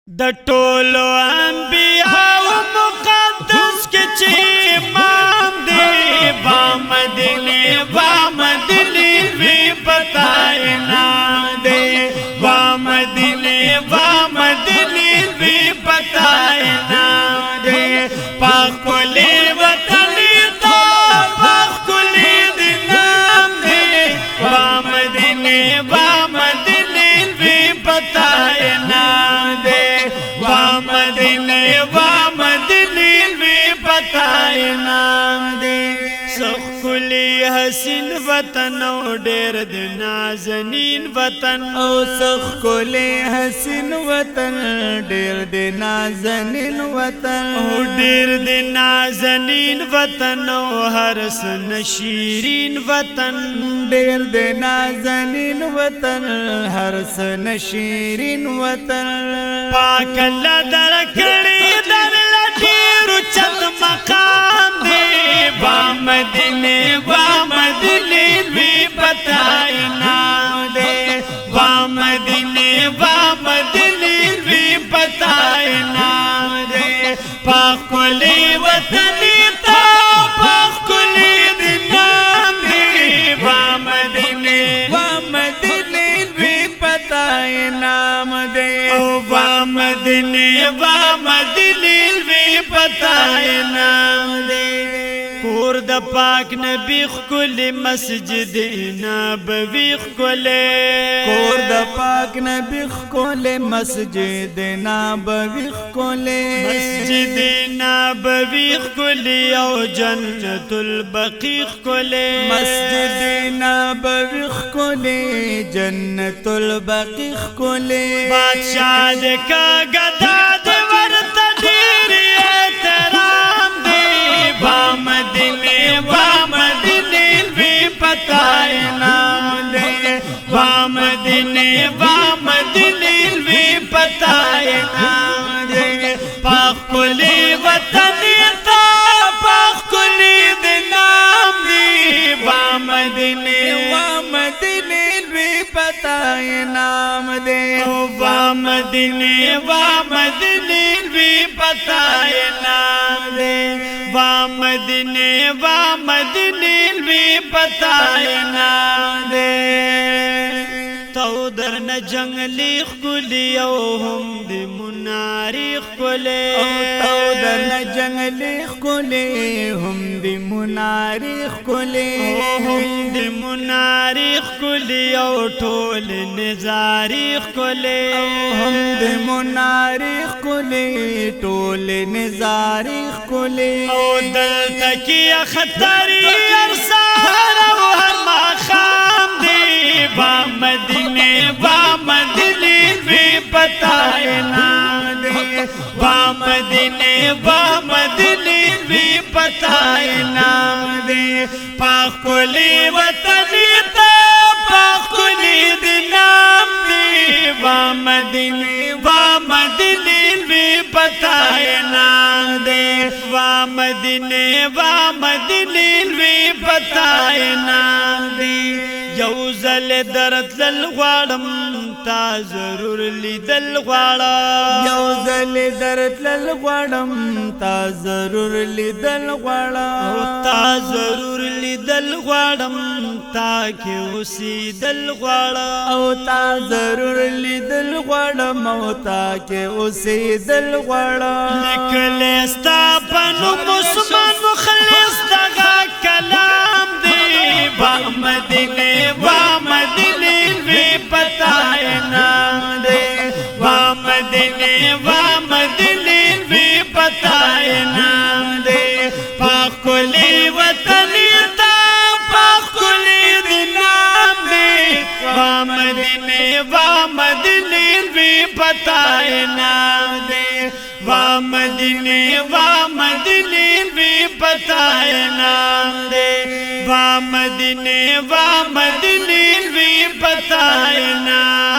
د ټولو انبیاء مقدس کې چې امام دی با مدینه وی پتا انعام دی با مدینه وی پتا انعام دی پاک کلی وطن تو پاک کلی دینام دی با مدینه وی پتا انعام دی مدینه وی پتا انعام دی سخ کلی حسین وطن او ډیر د نازنین وطن او سخ کلی حسین وطن ډیر د نازنین وطن او ډیر د نازنین وطن او هر سن شیرین وطن ډیر د نازنین وطن هر سن شیرین وطن پاک الله درکړي در لډیر چت مقام دی با مدینه وی پتا انعام دی با مدینه وی پتا انعام دی پاک کلی وطن تا پاک کلی دینام دی با مدینه وی پتا انعام دی او با مدینه وی پتا انعام دی کور د پاک نبی خل مسجد نبوی خل کور د پاک نبی خل مسجد نبوی خل مسجد نبوی خل او جنت البقیع خل مسجد نبوی خل جنت البقیع خل بادشاہ د کا گدا د ورته ډیر احترام دی با مدینه وی پتا انعام دی با مدینه وی پتا انعام دی پاک کلی وطن تا پاک کلی دینام دی با مدینه وی پتا انعام دی با مدینه وی پتا انعام دی با مدینه وی پتا انعام دی تو در نه جنگلی خلی او هم د مناری خلی تو در نه جنگلی خلی هم د مناری خلی هم د مناری خلی او ټول نزاری خلی هم د مناری خلی ټول نزاری خلی او دلته کې خطر ارسال او هر مخام دی با مدینه وی پتا انعام دی با مدینه وی پتا انعام دی پاک کلی وطن تا پاک کلی دینام دی با مدینه وی پتا انعام دی با مدینه وی پتا انعام دی یو زل درت للغوارم تا ضرور لیدل غواړم یو زل درت للغوارم تا ضرور لیدل غواړم تا ضرور لیدل غواړم تا کې اوسېدل غواړم او تا ضرور لیدل غواړم او تا کې اوسېدل غواړم لیکلې ستا په نوم عثمان مخلص دغه کلام دی با مدینه وی پتا انعام دی با مدینه وی پتا انعام دی پاک کلی وطن تا پاک کلی دینام دی با مدینه وی پتا انعام دی با مدینه وی پتا انعام دی با مدینه وی پتا انعام